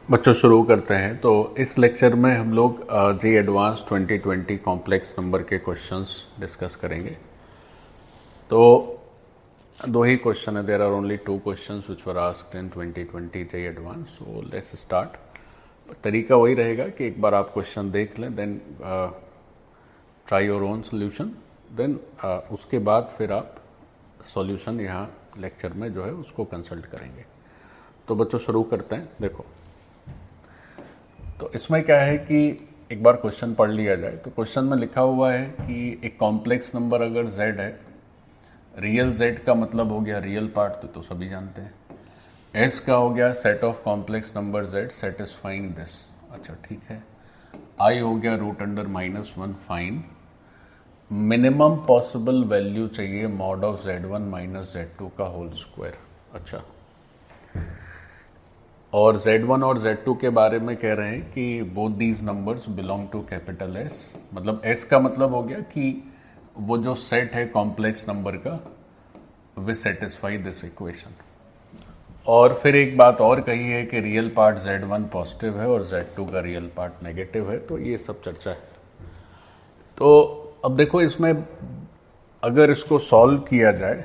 बच्चों शुरू करते हैं। तो इस लेक्चर में हम लोग जे एडवांस 2020 कॉम्प्लेक्स नंबर के क्वेश्चंस डिस्कस करेंगे। तो दो ही क्वेश्चन है, there are only 2 questions which were asked in 2020 JEE advance. So let's start. तरीका वही रहेगा कि एक बार आप क्वेश्चन देख लें, then try your own solution, then उसके बाद फिर आप सॉल्यूशन यहाँ लेक्चर में जो है उसको कंसल्ट करेंगे। तो बच्चों शुरू करते हैं। देखो, तो इसमें क्या है कि एक बार क्वेश्चन पढ़ लिया जाए। तो क्वेश्चन में लिखा हुआ है कि एक कॉम्प्लेक्स नंबर अगर z है, रियल z का मतलब हो गया रियल पार्ट, तो सभी जानते हैं। s का हो गया set of complex number z satisfying this. अच्छा ठीक है। i हो गया √(-1) फाइन। मिनिमम पॉसिबल वैल्यू चाहिए mod of z1 minus z2 का होल स्क्वायर। अच्छा, और z1 और z2 के बारे में कह रहे हैं कि both these numbers belong to capital S। मतलब S का मतलब हो गया कि वो जो सेट है कॉम्प्लेक्स नंबर का, वे सेटिस्फाई दिस इक्वेशन। और फिर एक बात और कही है कि रियल पार्ट z1 पॉजिटिव है और z2 का रियल पार्ट नेगेटिव है। तो ये सब चर्चा है। तो अब देखो, इसमें अगर इसको सॉल्व किया जाए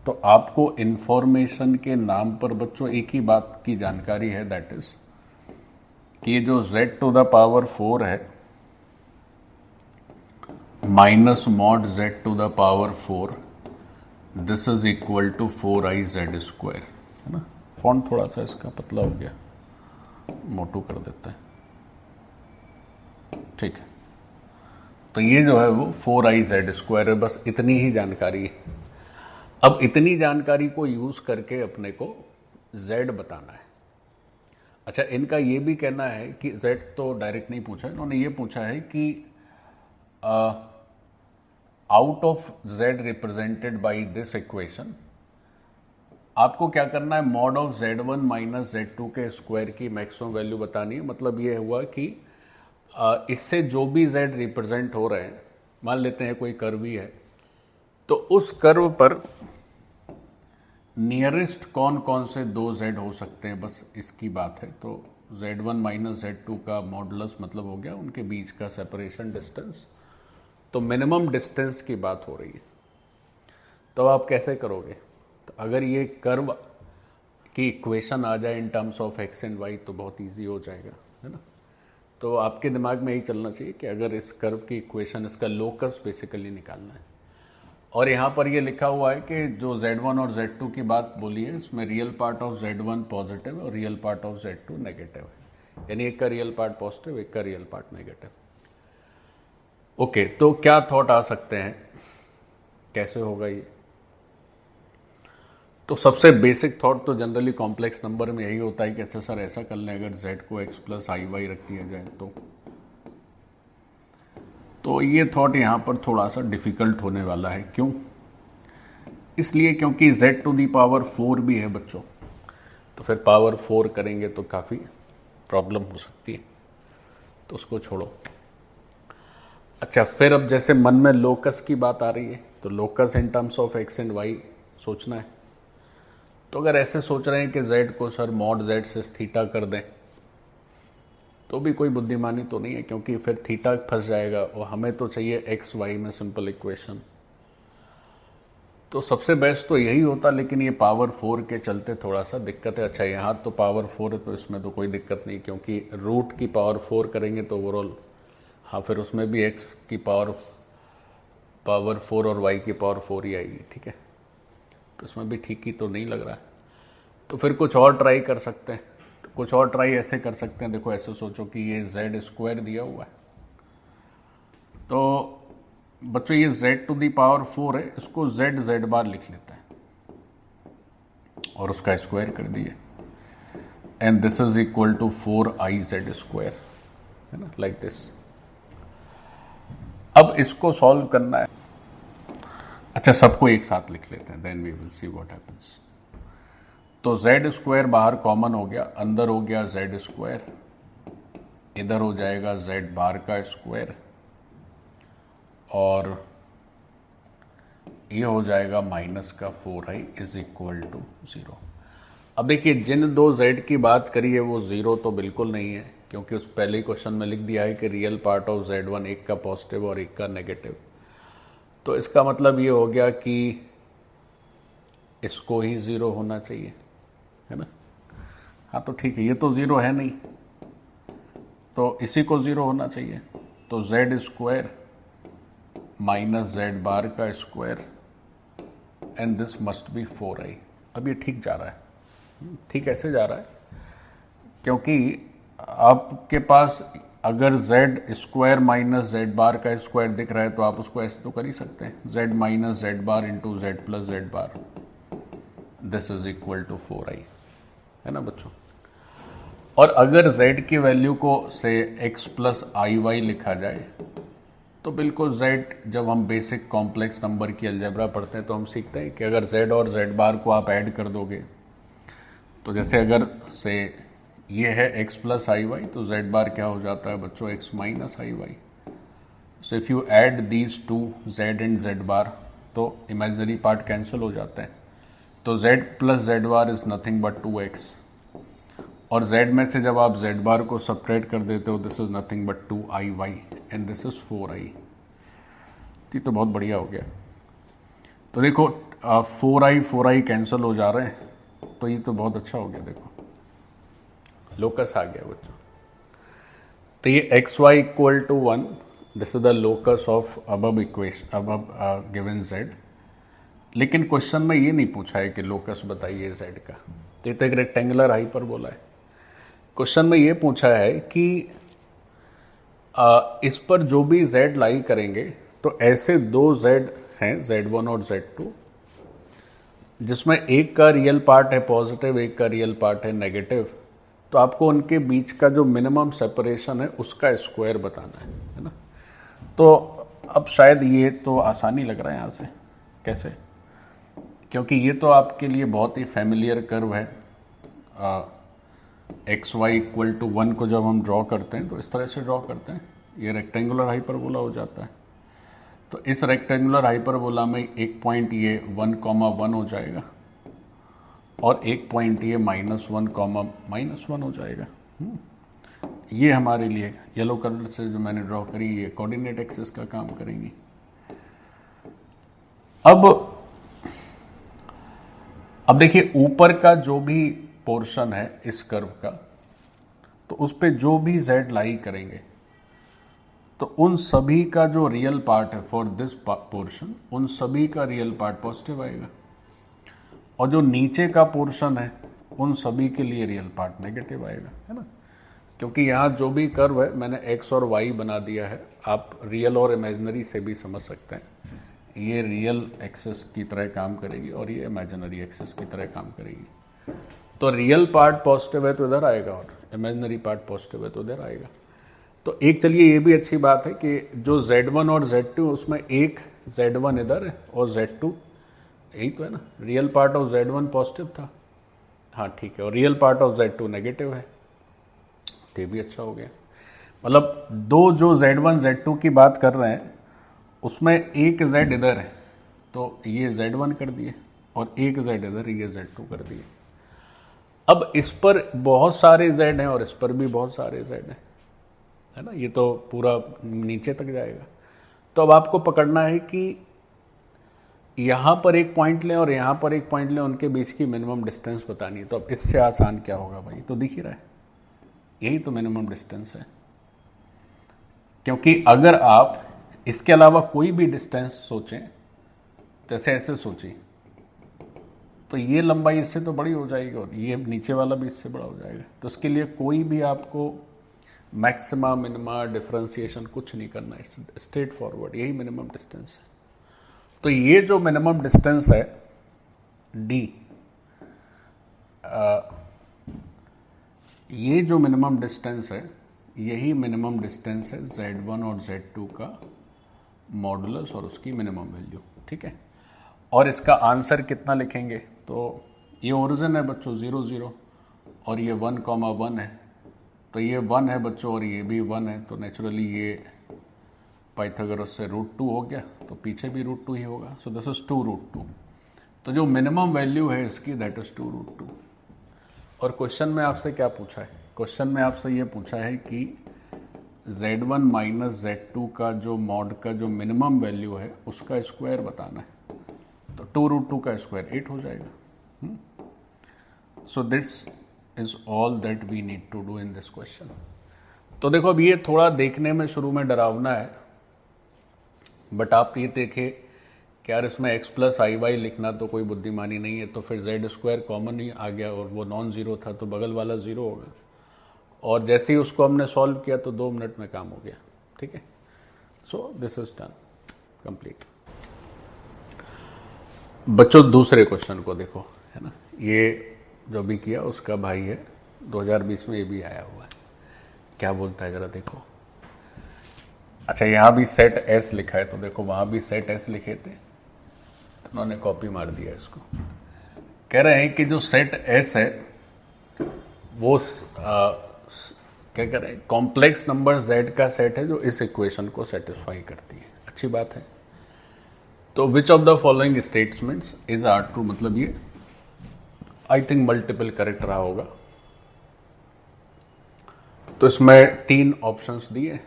तो आपको इंफॉर्मेशन के नाम पर बच्चों एक ही बात की जानकारी है, दैट इज कि ये जो z⁴ है minus mod z⁴, this is equal to 4iz², है ना। फॉन्ट थोड़ा सा इसका पतला हो गया, मोटू कर देते हैं, ठीक है। तो ये जो है वो 4iz² है। बस इतनी ही जानकारी है। अब इतनी जानकारी को यूज करके अपने को z बताना है। अच्छा, इनका ये भी कहना है कि z तो डायरेक्ट नहीं पूछा, इन्होंने ये पूछा है कि out of z represented by this equation आपको क्या करना है, mod of z1 minus z2 के स्क्वायर की मैक्सिमम वैल्यू बतानी है। मतलब ये हुआ कि इससे जो भी z रिप्रेजेंट हो रहे हैं, मान लेते हैं कोई कर्व ही है, तो उस कर्व पर नियरेस्ट कौन कौन से 2 z हो सकते हैं, बस इसकी बात है। तो z1 माइनस z2 का मॉडुलस मतलब हो गया उनके बीच का सेपरेशन डिस्टेंस। तो मिनिमम डिस्टेंस की बात हो रही है। तो आप कैसे करोगे? तो अगर ये कर्व की इक्वेशन आ जाए in terms of x and y तो बहुत इजी हो जाएगा, है ना। तो आपके दिमाग में यही चलना चाहिए कि अगर इस कर्व की इक्वेशन, इसका लोकस बेसिकली निकालना है। और यहाँ पर ये लिखा हुआ है कि जो z1 और z2 की बात बोली है, इसमें real part of z1 positive और real part of z2 negative है। यानी एक का रियल पार्ट पॉजिटिव, एक का रियल पार्ट नेगेटिव। ओके, तो क्या थॉट आ सकते हैं, कैसे होगा ये? तो सबसे बेसिक थॉट तो जनरली कॉम्प्लेक्स नंबर में यही होता है कि अच्छा सर ऐसा कर लें, अगर z को x प्लस iy रख दिया जाए तो ये थॉट यहाँ पर थोड़ा सा डिफिकल्ट होने वाला है। क्यों? इसलिए क्योंकि z⁴ भी है बच्चों, तो फिर पावर 4 करेंगे तो काफ़ी प्रॉब्लम हो सकती है, तो उसको छोड़ो। अच्छा, फिर अब जैसे मन में लोकस की बात आ रही है, तो locus in terms of x and y सोचना है। तो अगर ऐसे सोच रहे हैं कि z को सर मॉड z से थीटा कर दें, तो भी कोई बुद्धिमानी तो नहीं है, क्योंकि फिर थीटा फंस जाएगा और हमें तो चाहिए एक्स वाई में सिंपल इक्वेशन। तो सबसे बेस्ट तो यही होता, लेकिन ये पावर 4 के चलते थोड़ा सा दिक्कत है। अच्छा, यहाँ तो पावर 4 है तो इसमें तो कोई दिक्कत नहीं, क्योंकि रूट की पावर 4 करेंगे तो ओवरऑल, हाँ, फिर उसमें भी एक्स की पावर 4 और वाई की पावर 4 ही आएगी, ठीक है। तो इसमें भी ठीक ही तो नहीं लग रहा है। तो फिर कुछ और ट्राई कर सकते हैं। तो कुछ और ट्राई ऐसे कर सकते हैं, देखो ऐसे सोचो कि ये z² दिया हुआ है, तो बच्चों ये z⁴ है, इसको z लिख लेते हैं और उसका स्क्वायर कर दिए, and this is equal to 4iz², है ना, लाइक दिस। अब इसको सॉल्व करना है। अच्छा, सबको एक साथ लिख लेते हैं, then we will see what happens. तो z² बाहर कॉमन हो गया, अंदर हो गया z², इधर हो जाएगा z⁻ का स्क्वायर, और ये हो जाएगा माइनस का 4i इज इक्वल टू 0। अब देखिए जिन दो z की बात करी है वो ज़ीरो तो बिल्कुल नहीं है, क्योंकि उस पहले क्वेश्चन में लिख दिया है कि रियल पार्ट ऑफ z1 एक का पॉजिटिव और एक का नेगेटिव। तो इसका मतलब ये हो गया कि इसको ही ज़ीरो होना चाहिए, है ना। हाँ तो ठीक है, ये तो ज़ीरो है नहीं, तो इसी को ज़ीरो होना चाहिए। तो z स्क्वायर माइनस z बार का square and this must be 4i। अब ये ठीक जा रहा है, ठीक ऐसे जा रहा है क्योंकि आपके पास अगर z स्क्वायर माइनस जेड बार का स्क्वायर दिख रहा है तो आप उसको ऐसे तो कर ही सकते हैं, z minus z bar into z plus z bar, this is equal to 4i, है ना बच्चों। और अगर z की वैल्यू को से x प्लस आई वाई लिखा जाए तो बिल्कुल z, जब हम बेसिक कॉम्प्लेक्स नंबर की अलजेब्रा पढ़ते हैं तो हम सीखते हैं कि अगर z और z बार को आप ऐड कर दोगे तो जैसे अगर से ये है x प्लस आई वाई तो z बार क्या हो जाता है बच्चों, x minus i y. So if you add these two z and z bar तो इमेजिनरी पार्ट कैंसिल हो जाता है, तो z plus z bar is nothing but 2x, और z में से जब आप z बार को सपरेट कर देते हो this is nothing but 2iy and this is 4i। तो बहुत बढ़िया हो गया। तो देखो 4i कैंसिल हो जा रहे हैं, तो ये तो बहुत अच्छा हो गया। देखो लोकस आ गया बच्चों, तो ये xy equal to 1, this is the locus of above equation above given z। लेकिन क्वेश्चन में ये नहीं पूछा है कि लोकस बताइए z का, तो ये तो एक रेक्टेंगुलर हाइपरबोला है। क्वेश्चन में ये पूछा है कि इस पर जो भी z लाई करेंगे तो ऐसे दो z हैं z1 और z2 जिसमें एक का रियल पार्ट है पॉजिटिव, एक का रियल पार्ट है नेगेटिव, तो आपको उनके बीच का जो मिनिमम सेपरेशन है उसका स्क्वायर बताना है ना। तो अब शायद ये तो आसानी लग रहा है यहाँ से, कैसे, क्योंकि ये तो आपके लिए बहुत ही फैमिलियर कर्व है। एक्स वाई इक्वल टू 1 को जब हम ड्रॉ करते हैं तो इस तरह से ड्रॉ करते हैं, ये रेक्टेंगुलर हाइपरबोला हो जाता है। तो इस रेक्टेंगुलर हाइपरबोला में एक पॉइंट ये 1,1 हो जाएगा और एक पॉइंट ये -1,-1 हो जाएगा। ये हमारे लिए येलो कलर से जो मैंने ड्रॉ करी ये कोऑर्डिनेट एक्सिस का काम करेंगी। अब देखिए ऊपर का जो भी पोर्शन है इस कर्व का, तो उस पे जो भी z लाई करेंगे तो उन सभी का जो रियल पार्ट है फॉर दिस पोर्शन, उन सभी का रियल पार्ट पॉजिटिव आएगा, और जो नीचे का पोर्शन है उन सभी के लिए रियल पार्ट नेगेटिव आएगा, है ना। क्योंकि यहाँ जो भी कर्व है मैंने x और y बना दिया है, आप रियल और इमेजिनरी से भी समझ सकते हैं। ये रियल एक्सिस की तरह काम करेगी और ये इमेजिनरी एक्सिस की तरह काम करेगी। तो रियल पार्ट पॉजिटिव है तो इधर आएगा और इमेजिनरी पार्ट पॉजिटिव है तो इधर आएगा। तो एक चलिए ये भी अच्छी बात है कि जो Z1 और Z2 उसमें एक Z1 इधर है और Z2 यही तो है ना, real part of Z1 positive था, हाँ ठीक है, और real part of Z2 negative है, तो ये भी अच्छा हो गया। मतलब दो जो Z1 Z2 की बात कर रहे हैं उसमें एक Z इधर है तो ये Z1 कर दिए और एक Z इधर ये Z2 कर दिए। अब इस पर बहुत सारे Z हैं और इस पर भी बहुत सारे Z हैं, है ना, ये तो पूरा नीचे तक जाएगा। तो अब आपको पकड़ना है कि यहाँ पर एक पॉइंट लें और यहाँ पर एक पॉइंट लें, उनके बीच की मिनिमम डिस्टेंस बतानी है। तो अब इससे आसान क्या होगा भाई, तो दिख ही रहा है, यही तो मिनिमम डिस्टेंस है। क्योंकि अगर आप इसके अलावा कोई भी डिस्टेंस सोचें, जैसे ऐसे सोचिए, तो ये लंबाई इससे तो बड़ी हो जाएगी और ये नीचे वाला भी इससे बड़ा हो जाएगा। तो इसके लिए कोई भी आपको मैक्सिमा मिनिमा डिफरेंशिएशन कुछ नहीं करना है, स्ट्रेट फॉरवर्ड यही मिनिमम डिस्टेंस है। तो ये जो मिनिमम डिस्टेंस है d, ये जो मिनिमम डिस्टेंस है यही मिनिमम डिस्टेंस है Z1 और Z2 का मॉडुलस और उसकी मिनिमम वैल्यू, ठीक है। और इसका आंसर कितना लिखेंगे, तो ये ओरिजिन है बच्चों 0 0 और ये 1,1 है, तो ये 1 है बच्चों और ये भी 1 है, तो नेचुरली ये पाइथागोरस से √2 हो गया, तो पीछे भी √2 ही होगा। सो दिस इज 2 √2। तो जो मिनिमम वैल्यू है इसकी दैट इज 2 √2। और क्वेश्चन में आपसे क्या पूछा है? क्वेश्चन में आपसे ये पूछा है कि Z1 माइनस Z2 का जो मॉड का जो मिनिमम वैल्यू है उसका स्क्वायर बताना है। तो 2√2 का स्क्वायर 8 हो जाएगा। So this is all that we need to do in this question. तो देखो अब ये थोड़ा देखने में शुरू में डरावना है, बट आप ये देखें कि यार इसमें x प्लस आई वाई लिखना तो कोई बुद्धिमानी नहीं है, तो फिर जेड स्क्वायर कॉमन ही आ गया और वो नॉन ज़ीरो था तो बगल वाला ज़ीरो होगा, और जैसे ही उसको हमने सॉल्व किया तो 2 मिनट में काम हो गया। ठीक है, so this is done complete. बच्चों दूसरे क्वेश्चन को देखो, है ना, ये जो भी किया उसका भाई है, 2020 में ये भी आया हुआ है। क्या बोलता है जरा देखो। अच्छा यहाँ भी सेट एस लिखा है, तो देखो वहाँ भी सेट एस लिखे थे तो उन्होंने कॉपी मार दिया इसको। कह रहे हैं कि जो सेट एस है वो क्या कह रहे हैं, कॉम्प्लेक्स नंबर जेड का सेट है जो इस इक्वेशन को सेटिस्फाई करती है। अच्छी बात है। तो which of the following statements is are true, मतलब ये आई थिंक मल्टीपल करेक्ट रहा होगा। तो इसमें 3 ऑप्शंस दिए,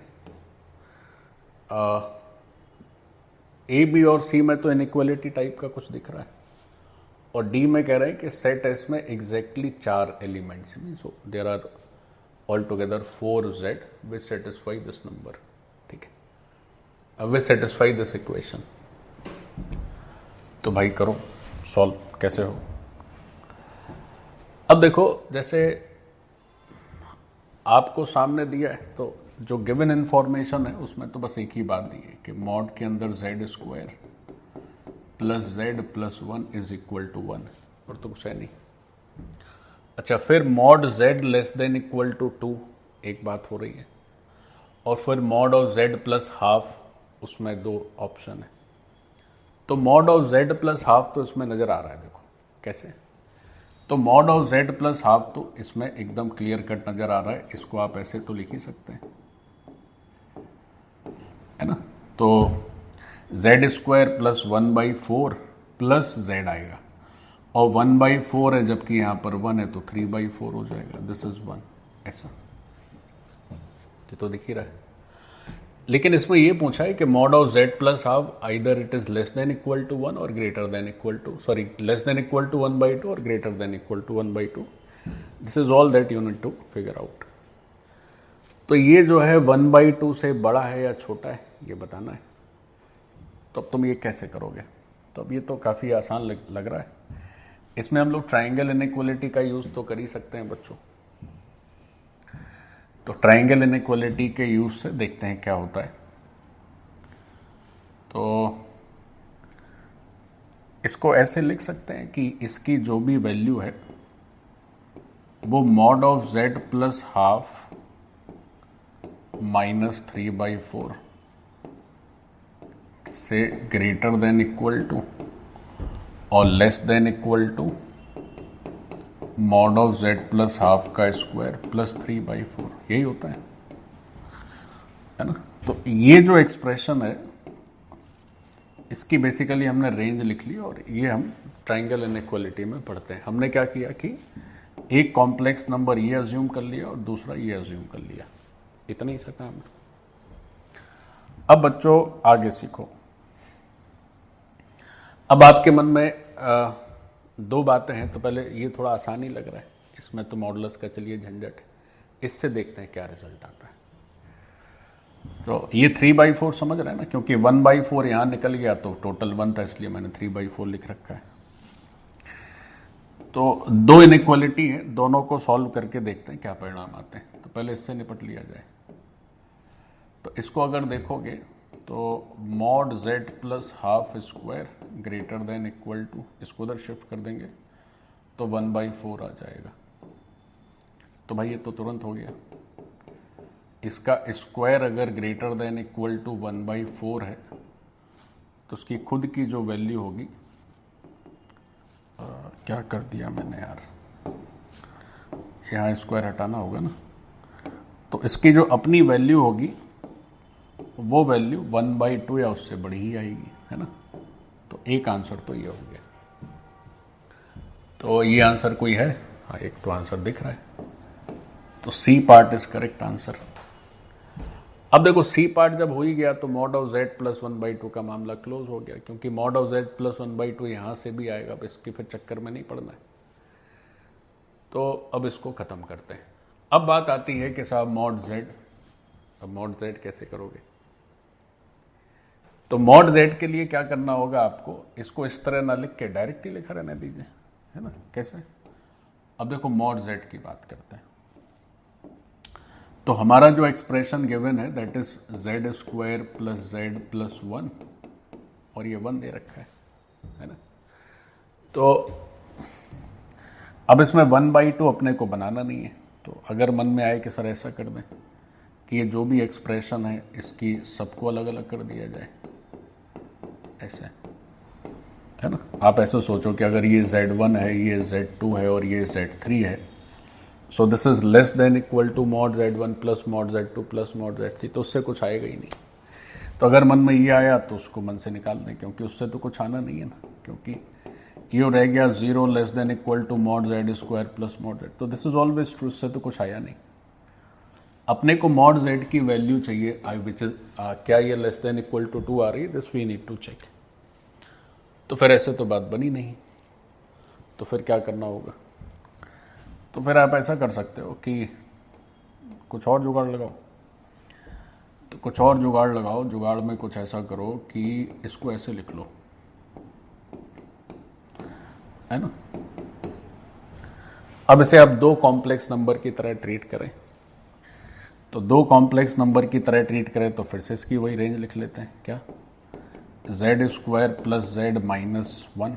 ए बी और सी में तो इनइक्वालिटी टाइप का कुछ दिख रहा है, और डी में कह रहे हैं कि सेट एस में एग्जैक्टली 4 एलिमेंट्स हैं, so there are all together 4z which satisfy this number. ठीक है, विच सेटिस्फाई दिस इक्वेशन। तो भाई करो सॉल्व, कैसे हो। अब देखो जैसे आपको सामने दिया है तो जो गिवन इंफॉर्मेशन है उसमें तो बस एक ही बात दी है कि मॉड के अंदर z square plus z plus 1 is equal to 1, और तो कुछ है नहीं। अच्छा, फिर mod z less than equal to 2 एक बात हो रही है, और फिर mod of z plus half, उसमें 2 ऑप्शन है। तो mod of z plus half तो इसमें नजर आ रहा है, देखो कैसे। तो mod of z plus half तो इसमें एकदम क्लियर कट नजर आ रहा है, इसको आप ऐसे तो लिख ही सकते हैं, है ना। तो Z square plus 1/4 plus Z आएगा, और 1/4 है जबकि यहां पर 1 है तो 3/4 हो जाएगा, दिस इज 1, ऐसा ये तो दिख ही रहा है। लेकिन इसमें ये पूछा है कि mod of z plus half either it is less than equal to 1 और greater than equal to, sorry less than equal to 1/2 और greater than equal to 1/2। This is all that you need to figure out. तो ये जो है 1/2 से बड़ा है या छोटा है ये बताना है। तो अब तुम ये कैसे करोगे? तो अब ये तो काफ़ी आसान लग रहा है। इसमें हम लोग ट्राइंगल इनइक्वालिटी का यूज़ तो कर ही सकते हैं बच्चों। तो ट्राइंगल इनइक्वालिटी के यूज़ से देखते हैं क्या होता है। तो इसको ऐसे लिख सकते हैं कि इसकी जो भी वैल्यू है वो mod of z plus half minus 3/4 से ग्रेटर देन इक्वल टू और less than equal to mod of z plus half का स्क्वायर प्लस 3/4, यही होता है ना। तो ये जो एक्सप्रेशन है इसकी बेसिकली हमने रेंज लिख ली, और ये हम ट्राइंगल इनइक्वालिटी में पढ़ते हैं। हमने क्या किया कि एक कॉम्प्लेक्स नंबर ये अज्यूम कर लिया और दूसरा ये अज्यूम कर लिया, इतना ही सा काम है। अब बच्चों आगे सीखो। अब आपके मन में 2 बातें हैं। तो पहले ये थोड़ा आसान ही लग रहा है, इसमें तो मॉडुलस का चलिए झंझट है, इससे देखते हैं क्या रिजल्ट आता है। तो ये 3/4 समझ रहे हैं ना, क्योंकि 1/4 यहाँ निकल गया तो टोटल 1 था, इसलिए मैंने 3/4 लिख रखा है। तो 2 इनइक्वालिटी है, दोनों को सॉल्व करके देखते हैं क्या परिणाम आते हैं। तो पहले इससे निपट लिया जाए। तो इसको अगर देखोगे तो mod z plus half square greater than equal to, इसको उधर शिफ्ट कर देंगे तो 1/4 आ जाएगा। तो भाई ये तो तुरंत हो गया। इसका स्क्वायर अगर ग्रेटर देन इक्वल टू 1/4 है तो उसकी खुद की जो वैल्यू होगी, क्या कर दिया मैंने यार, यहाँ स्क्वायर हटाना होगा ना। तो इसकी जो अपनी वैल्यू होगी वो वैल्यू 1/2 या उससे बड़ी ही आएगी, है ना। तो एक आंसर तो ये हो गया। तो ये आंसर कोई है हाँ, एक तो आंसर दिख रहा है, तो C part is correct answer. अब देखो सी पार्ट जब हो ही गया तो मॉड ऑफ z प्लस 1/2 का मामला क्लोज हो गया, क्योंकि मॉड ऑफ z प्लस 1/2 यहां से भी आएगा, अब इसके फिर चक्कर में नहीं पड़ना है। तो अब इसको खत्म करते हैं। अब बात आती है कि साहब मॉड z, अब मॉड z कैसे करोगे? तो मॉड z के लिए क्या करना होगा आपको, इसको इस तरह ना लिख के डायरेक्ट ही लिखा रहने दीजिए, है ना। कैसे? अब देखो मॉड z की बात करते हैं। तो हमारा जो एक्सप्रेशन गिवन है that is z² plus z plus 1, और ये 1 दे रखा है ना। तो अब इसमें 1/2 अपने को बनाना नहीं है, तो अगर मन में आए कि सर ऐसा कर दें कि ये जो भी एक्सप्रेशन है इसकी सबको अलग अलग कर दिया जाए, ऐसे, है ना। आप ऐसे सोचो कि अगर ये z1 है, ये z2 है और ये z3 है, so this is less than equal to mod z1 plus mod z2 plus mod z3, तो उससे कुछ आएगा ही नहीं। तो अगर मन में ये आया तो उसको मन से निकाल दें, क्योंकि उससे तो कुछ आना नहीं है ना, क्योंकि ये रह गया 0 less than equal to mod z² plus mod z, तो दिस इज ऑलवेज ट्रू, इससे तो कुछ आया नहीं। अपने को मॉड z की वैल्यू चाहिए विच इज क्या ये लेस देन इक्वल टू 2 आ रही है, this we need to check. तो फिर ऐसे तो बात बनी नहीं, तो फिर क्या करना होगा? तो फिर आप ऐसा कर सकते हो कि कुछ और जुगाड़ लगाओ। तो कुछ और जुगाड़ लगाओ, जुगाड़ में कुछ ऐसा करो कि इसको ऐसे लिख लो, है ना। अब इसे आप दो कॉम्प्लेक्स नंबर की तरह ट्रीट करें, तो दो कॉम्प्लेक्स नंबर की तरह ट्रीट करें तो फिर से इसकी वही रेंज लिख लेते हैं। क्या? z² प्लस z माइनस 1,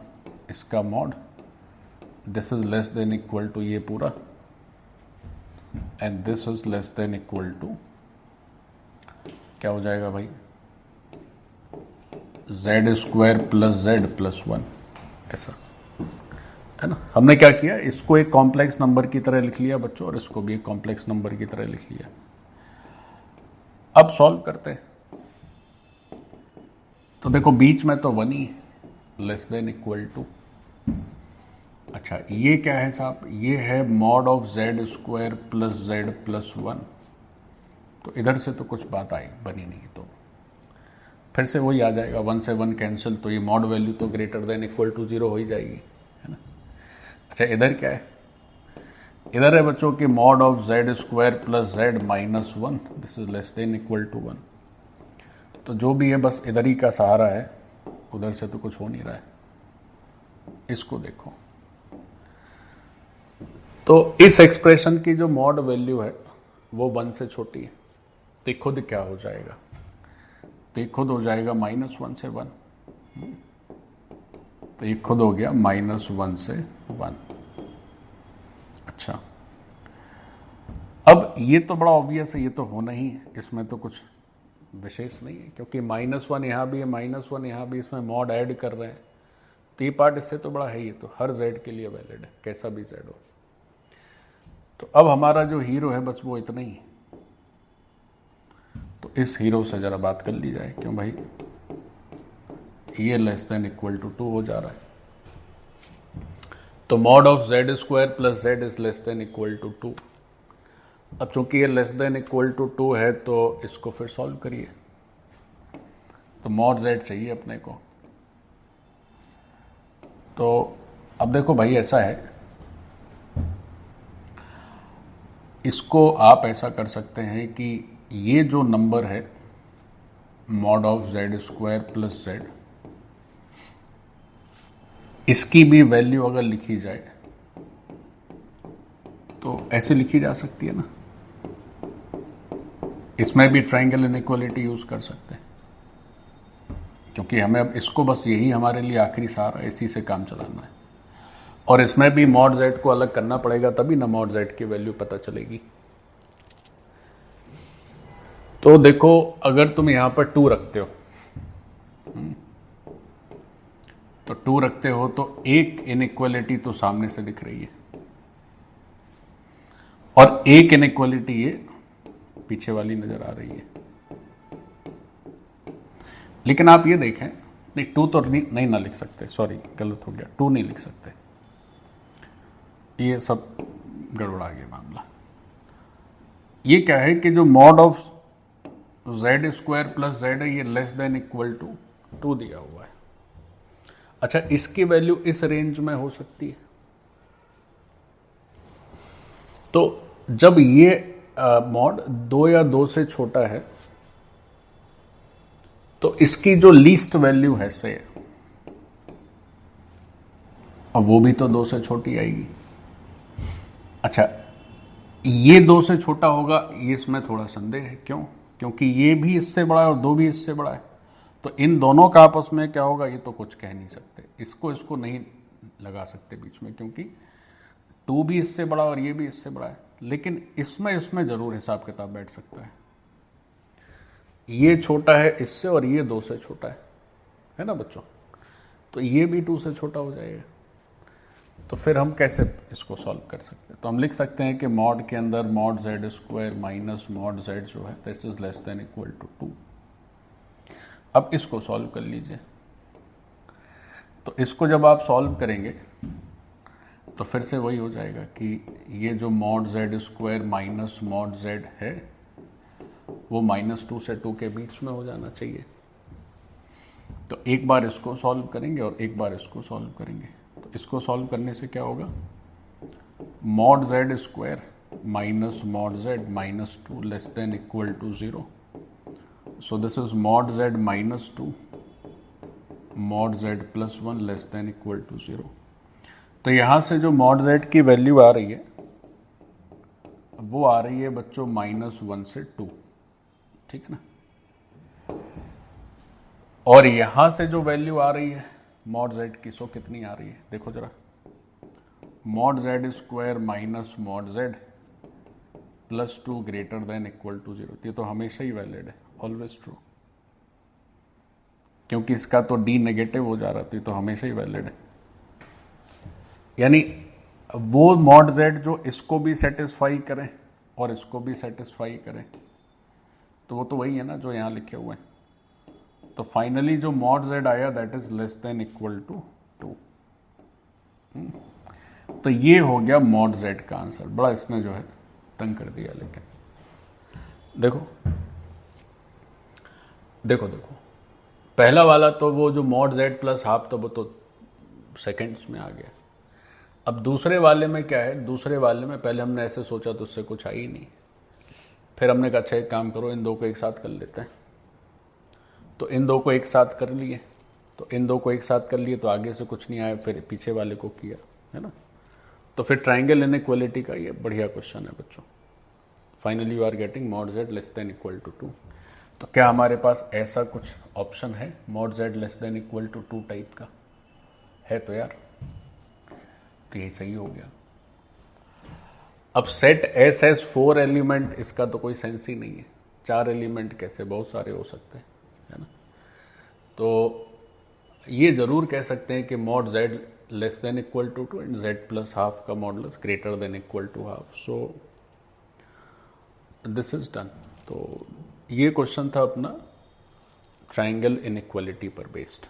इसका mod, this is less than equal to ये पूरा, and this is less than equal to, क्या हो जाएगा भाई, z² प्लस z प्लस 1, ऐसा, है ना। हमने क्या किया, इसको एक कॉम्प्लेक्स नंबर की तरह लिख लिया बच्चों, और इसको भी एक कॉम्प्लेक्स नंबर की तरह लिख लिया। अब सॉल्व करते हैं। तो देखो बीच में तो 1 ही, लेस देन इक्वल टू, अच्छा ये क्या है साहब, ये है mod of z² plus z plus 1, तो इधर से तो कुछ बात आई बनी नहीं, तो फिर से वही आ जाएगा, 1 से 1 कैंसिल, तो ये मॉड वैल्यू तो ग्रेटर देन इक्वल टू 0 हो ही जाएगी, है ना। अच्छा इधर क्या है, इधर है बच्चों की mod of z² plus z minus 1, this is less than equal to 1, तो जो भी है बस इधर ही का सहारा है, उधर से तो कुछ हो नहीं रहा है। इसको देखो, तो इस एक्सप्रेशन की जो मॉड वैल्यू है वो 1 से छोटी है, तो खुद क्या हो जाएगा, तो खुद हो जाएगा -1 से 1, तो ये खुद हो गया -1 से 1। अच्छा अब ये तो बड़ा ऑब्वियस है, ये तो होना ही है, इसमें तो कुछ विशेष नहीं है, क्योंकि -1 यहाँ भी है, -1 यहाँ भी, इसमें मॉड ऐड कर रहे हैं, तो ये पार्ट इससे तो बड़ा है, ये तो हर z के लिए वैलिड है, कैसा भी z हो। तो अब हमारा जो हीरो है बस वो इतना ही है, तो इस हीरो से जरा बात कर ली जाए, क्यों भाई ये लेस देन इक्वल टू 2 हो जा रहा है, तो mod of z² plus z is less than equal to 2। अब चूंकि ये लेस देन इक्वल टू 2 है तो इसको फिर सॉल्व करिए, तो मॉड z चाहिए अपने को। तो अब देखो भाई ऐसा है, इसको आप ऐसा कर सकते हैं कि ये जो नंबर है mod of z² plus z, इसकी भी वैल्यू अगर लिखी जाए तो ऐसे लिखी जा सकती है ना, इसमें भी ट्रायंगल इनइक्वालिटी यूज कर सकते हैं, क्योंकि हमें अब इसको बस यही हमारे लिए आखिरी सहारा है, इसी से काम चलाना है, और इसमें भी मॉड z को अलग करना पड़ेगा, तभी ना मॉड z की वैल्यू पता चलेगी। तो देखो अगर तुम यहां पर 2 रखते हो, तो 2 रखते हो तो एक इनइक्वालिटी तो सामने से दिख रही है, और एक इनइक्वालिटी ये पीछे वाली नजर आ रही है। लेकिन आप ये देखें, नहीं 2 तो नहीं ना लिख सकते, सॉरी गलत हो गया, 2 नहीं लिख सकते, ये सब गड़बड़ा गया मामला। ये क्या है कि जो mod of Z square plus Z है ये लेस देन इक्वल टू 2 दिया हुआ है। अच्छा, इसकी वैल्यू इस रेंज में हो सकती है। तो जब ये मॉड 2 या 2 से छोटा है तो इसकी जो लीस्ट वैल्यू है से, और वो भी तो 2 से छोटी आएगी। अच्छा, ये 2 से छोटा होगा, ये इसमें थोड़ा संदेह है। क्यों? क्योंकि ये भी इससे बड़ा है और 2 भी इससे बड़ा है। तो इन दोनों का आपस में क्या होगा ये तो कुछ कह नहीं सकते। इसको नहीं लगा सकते बीच में, क्योंकि 2 भी इससे बड़ा और ये भी इससे बड़ा है। लेकिन इसमें जरूर हिसाब किताब बैठ सकता है। ये छोटा है इससे और ये 2 से छोटा है ना बच्चों? तो ये भी 2 से छोटा हो जाएगा। तो फिर हम कैसे इसको सॉल्व कर सकते हैं? तो हम लिख सकते हैं कि मॉड के अंदर mod z square minus mod z जो है this is less than equal to 2। अब इसको सॉल्व कर लीजिए। तो इसको जब आप सॉल्व करेंगे तो फिर से वही हो जाएगा कि ये जो mod z square minus mod Z है वो -2 से 2 के बीच में हो जाना चाहिए। तो एक बार इसको सॉल्व करेंगे और एक बार इसको सॉल्व करेंगे। तो इसको सॉल्व करने से क्या होगा? Mod z square minus mod z -2 less than equal to 0। So this is mod z -2 mod z +1 less than equal to 0। तो यहां से जो मॉड जेड की वैल्यू आ रही है वो आ रही है बच्चों -1 से 2, ठीक है ना? और यहां से जो वैल्यू आ रही है मॉड जेड की, सो कितनी आ रही है देखो जरा, mod z square minus mod z +2 greater than equal to 0। ये तो हमेशा ही वैलिड है, ऑलवेज ट्रू, क्योंकि इसका तो डी नेगेटिव हो जा रहा था, तो हमेशा ही वैलिड है। यानी वो मॉड जेड जो इसको भी सेटिस्फाई करे और इसको भी सेटिस्फाई करे, तो वो तो वही है ना जो यहां लिखे हुए हैं। तो फाइनली जो मॉड जेड आया that is less than equal to 2। तो ये हो गया मॉड जेड का आंसर। बड़ा इसने जो है तंग कर दिया। लेकिन देखो देखो देखो, पहला वाला तो वो जो मॉड जेड प्लस हाफ, तो वो तो सेकेंड्स में आ गया। अब दूसरे वाले में क्या है? दूसरे वाले में पहले हमने ऐसे सोचा तो उससे कुछ आई ही नहीं। फिर हमने कहा अच्छा एक काम करो, इन दो को एक साथ कर लेते हैं। तो इन दो को एक साथ कर लिए, तो इन दो को एक साथ कर लिए तो आगे से कुछ नहीं आया, फिर पीछे वाले को किया, है ना? तो फिर ट्राइंगल इनइक्वालिटी का ये बढ़िया क्वेश्चन है बच्चों। Finally you are getting mod z less than equal to 2। तो क्या हमारे पास ऐसा कुछ ऑप्शन है mod z less than equal to 2 type का? है तो यार, तो यही सही हो गया। अब सेट एस एस 4 एलिमेंट, इसका तो कोई सेंस ही नहीं है। 4 एलिमेंट कैसे? बहुत सारे हो सकते हैं, है ना? तो ये जरूर कह सकते हैं कि mod z less than equal to 2 and z plus half का modulus greater than equal to half. So this is done. तो ये क्वेश्चन था अपना ट्राइंगल इनइक्वालिटी पर बेस्ड।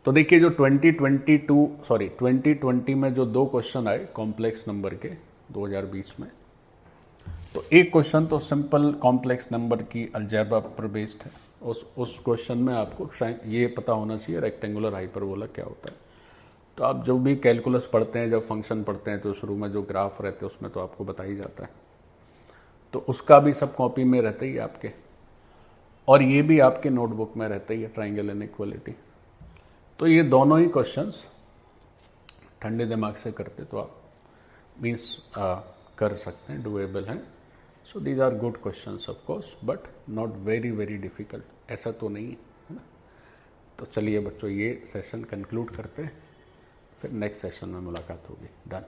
तो देखिए जो 2020 में जो 2 क्वेश्चन आए कॉम्प्लेक्स नंबर के 2020 में, तो एक क्वेश्चन तो सिंपल कॉम्प्लेक्स नंबर की अलजेब्रा पर बेस्ड है। उस क्वेश्चन में आपको ये पता होना चाहिए रेक्टेंगुलर हाइपरबोला क्या होता है। तो आप जब भी कैलकुलस पढ़ते हैं, जब फंक्शन पढ़ते हैं, तो शुरू में जो ग्राफ रहते हैं उसमें तो आपको बता ही जाता है। तो उसका भी सब कॉपी में रहता ही है आपके, और ये भी आपके नोटबुक में रहता ही है ट्राइंगल इनइक्वालिटी। तो ये दोनों ही क्वेश्चंस ठंडे दिमाग से करते तो आप मीन्स कर सकते हैं, डुएबल हैं। So these are good questions of course, but not very very difficult, ऐसा तो नहीं है ना। तो चलिए बच्चों, ये सेशन कंक्लूड करते हैं, फिर नेक्स्ट सेशन में मुलाकात होगी। डन।